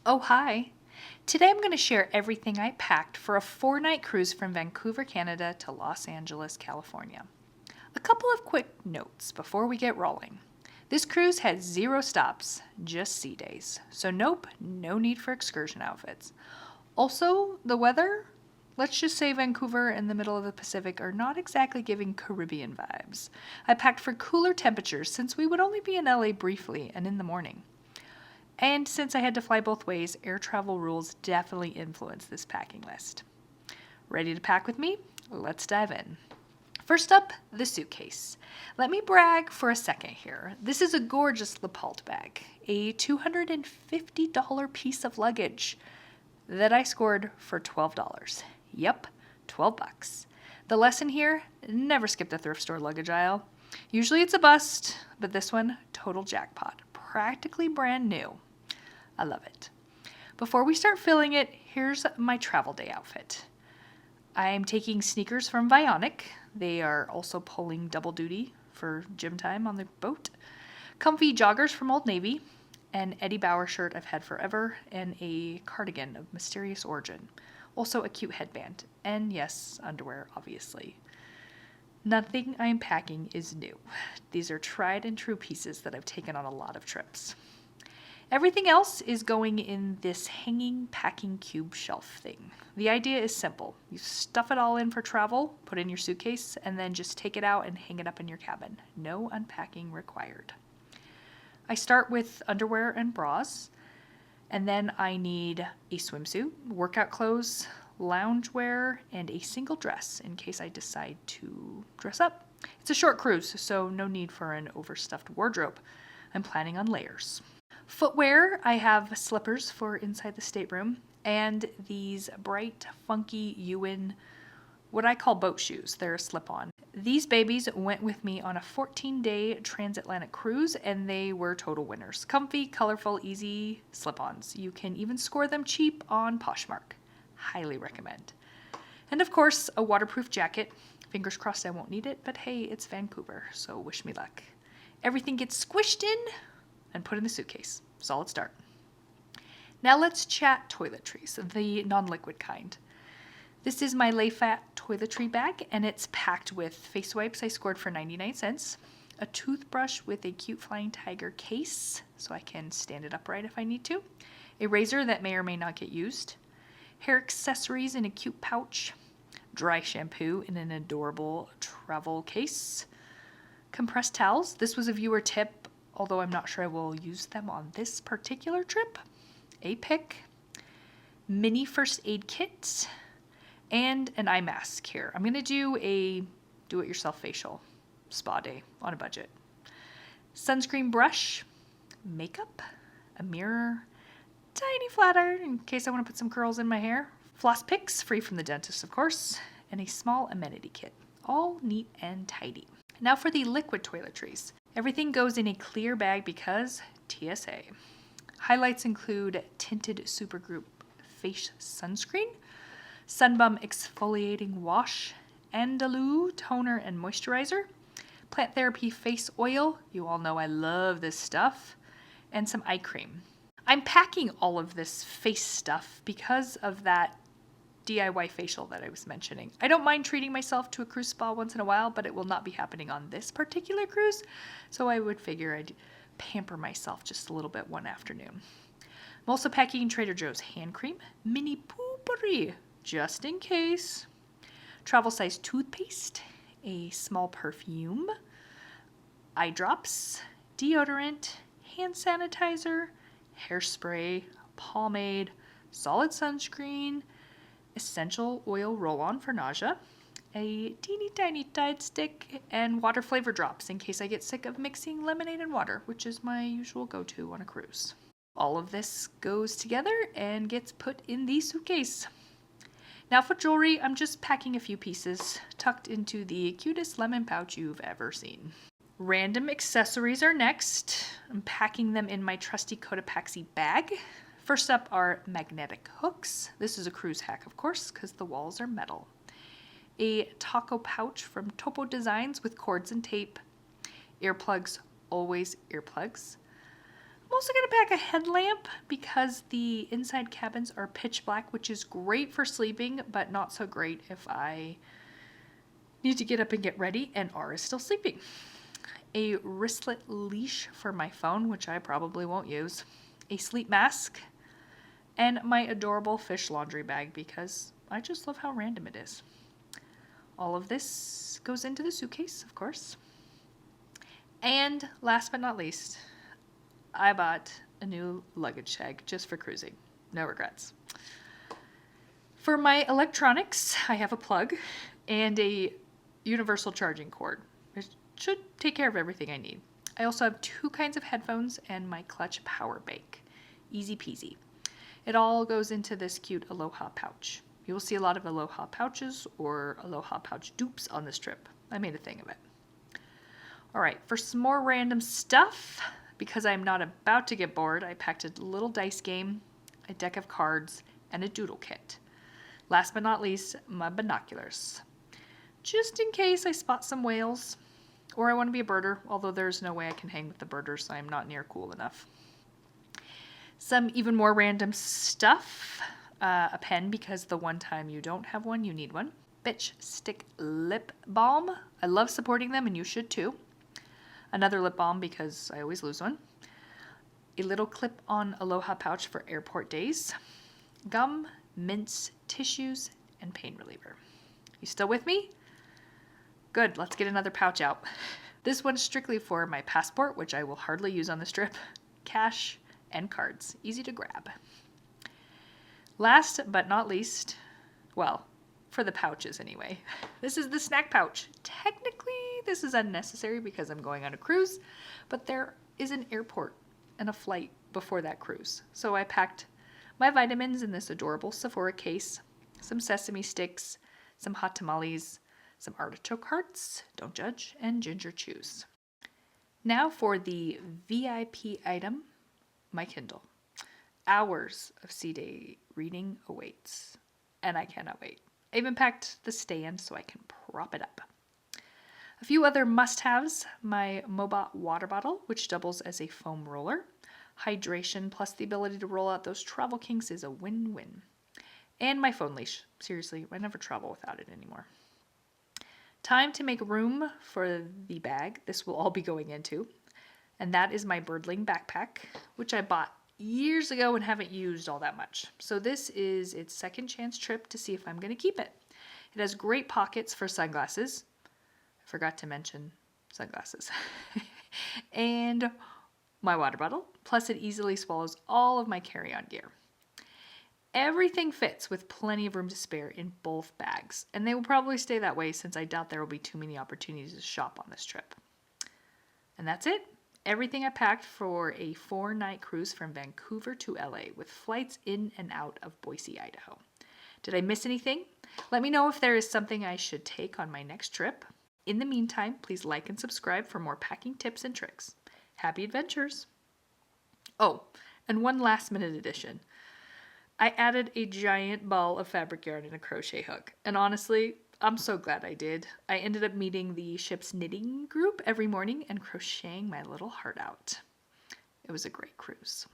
Oh, hi. Today I'm going to share everything I packed for a 4-night cruise from Vancouver, Canada to Los Angeles, California. A couple of quick notes before we get rolling. This cruise had 0 stops, just sea days. So nope, no need for excursion outfits. Also, the weather, let's just say Vancouver and the middle of the Pacific are not exactly giving Caribbean vibes. I packed for cooler temperatures since we would only be in LA briefly and in the morning. And since I had to fly both ways, air travel rules definitely influenced this packing list. Ready to pack with me? Let's dive in. First up, the suitcase. Let me brag for a second here. This is a gorgeous lapel bag, a $250 piece of luggage that I scored for $12. Yep, 12 bucks. The lesson here, never skip the thrift store luggage aisle. Usually it's a bust, but this one, total jackpot. Practically brand new. I love it. Before we start filling it, here's my travel day outfit. I'm taking sneakers from Vionic. They are also pulling double duty for gym time on the boat. Comfy joggers from Old Navy, an Eddie Bauer shirt I've had forever, and a cardigan of mysterious origin. Also a cute headband. And yes, underwear, obviously. Nothing I'm packing is new. These are tried and true pieces that I've taken on a lot of trips. Everything else is going in this hanging packing cube shelf thing. The idea is simple. You stuff it all in for travel, put it in your suitcase, and then just take it out and hang it up in your cabin. No unpacking required. I start with underwear and bras, and then I need a swimsuit, workout clothes, loungewear, and a single dress in case I decide to dress up. It's a short cruise, so no need for an overstuffed wardrobe. I'm planning on layers. Footwear, I have slippers for inside the stateroom and these bright, funky Ewan, what I call boat shoes. They're a slip-on. These babies went with me on a 14-day transatlantic cruise and they were total winners. Comfy, colorful, easy slip-ons. You can even score them cheap on Poshmark. Highly recommend. And of course, a waterproof jacket. Fingers crossed I won't need it, but hey, it's Vancouver, so wish me luck. Everything gets squished in and put in the suitcase. Solid start. Now let's chat toiletries, the non-liquid kind. This is my Layfat toiletry bag, and it's packed with face wipes I scored for 99 cents, a toothbrush with a cute flying tiger case, so I can stand it upright if I need to, a razor that may or may not get used, hair accessories in a cute pouch, dry shampoo in an adorable travel case, compressed towels. This was a viewer tip, although I'm not sure I will use them on this particular trip, a pick, mini first aid kit, and an eye mask here. I'm going to do a do-it-yourself facial spa day on a budget. Sunscreen brush, makeup, a mirror, tiny flat iron in case I want to put some curls in my hair, floss picks, free from the dentist of course, and a small amenity kit. All neat and tidy. Now for the liquid toiletries. Everything goes in a clear bag because TSA. Highlights include tinted Supergroup face sunscreen, Sunbum exfoliating wash, Andalou toner and moisturizer, Plant Therapy face oil, you all know I love this stuff, and some eye cream. I'm packing all of this face stuff because of that DIY facial that I was mentioning. I don't mind treating myself to a cruise spa once in a while, but it will not be happening on this particular cruise, so I would figure I'd pamper myself just a little bit one afternoon. I'm also packing Trader Joe's hand cream, mini poopery, just in case, travel size toothpaste, a small perfume, eye drops, deodorant, hand sanitizer, hairspray, pomade, solid sunscreen, essential oil roll-on for nausea, a teeny tiny Tide stick, and water flavor drops in case I get sick of mixing lemonade and water, which is my usual go-to on a cruise. All of this goes together and gets put in the suitcase. Now for jewelry, I'm just packing a few pieces tucked into the cutest lemon pouch you've ever seen. Random accessories are next. I'm packing them in my trusty Cotopaxi bag. First up are magnetic hooks. This is a cruise hack, of course, because the walls are metal. A taco pouch from Topo Designs with cords and tape. Earplugs, always earplugs. I'm also going to pack a headlamp because the inside cabins are pitch black, which is great for sleeping, but not so great if I need to get up and get ready and R is still sleeping. A wristlet leash for my phone, which I probably won't use. A sleep mask. And my adorable fish laundry bag because I just love how random it is. All of this goes into the suitcase, of course. And last but not least, I bought a new luggage tag just for cruising. No regrets. For my electronics, I have a plug and a universal charging cord. It should take care of everything I need. I also have 2 kinds of headphones and my clutch power bank. Easy peasy. It all goes into this cute Aloha pouch. You will see a lot of Aloha pouches or Aloha pouch dupes on this trip. I made a thing of it. All right, for some more random stuff, because I'm not about to get bored, I packed a little dice game, a deck of cards, and a doodle kit. Last but not least, my binoculars. Just in case I spot some whales, or I want to be a birder, although there's no way I can hang with the birders, so I'm not near cool enough. Some even more random stuff. A pen, because the one time you don't have one, you need one. Bitch Stick lip balm. I love supporting them, and you should too. Another lip balm, because I always lose one. A little clip-on Aloha pouch for airport days. Gum, mints, tissues, and pain reliever. You still with me? Good, let's get another pouch out. This one's strictly for my passport, which I will hardly use on this trip. Cash, and cards. Easy to grab. Last but not least, well, for the pouches anyway, this is the snack pouch. Technically, this is unnecessary because I'm going on a cruise, but there is an airport and a flight before that cruise. So I packed my vitamins in this adorable Sephora case, some sesame sticks, some hot tamales, some artichoke hearts, don't judge, and ginger chews. Now for the VIP item, my Kindle. Hours of C-Day reading awaits, and I cannot wait. I even packed the stand so I can prop it up. A few other must-haves, my Mobot water bottle, which doubles as a foam roller. Hydration plus the ability to roll out those travel kinks is a win-win. And my phone leash. Seriously, I never travel without it anymore. Time to make room for the bag this will all be going into. And that is my Birdling backpack, which I bought years ago and haven't used all that much. So this is its second chance trip to see if I'm going to keep it. It has great pockets for sunglasses. I forgot to mention sunglasses. And my water bottle. Plus it easily swallows all of my carry-on gear. Everything fits with plenty of room to spare in both bags. And they will probably stay that way since I doubt there will be too many opportunities to shop on this trip. And that's it. Everything I packed for a 4-night cruise from Vancouver to LA with flights in and out of Boise, Idaho. Did I miss anything? Let me know if there is something I should take on my next trip. In the meantime, please like and subscribe for more packing tips and tricks. Happy adventures! Oh, and one last minute addition. I added a giant ball of fabric yarn and a crochet hook. And honestly, I'm so glad I did. I ended up meeting the ship's knitting group every morning and crocheting my little heart out. It was a great cruise.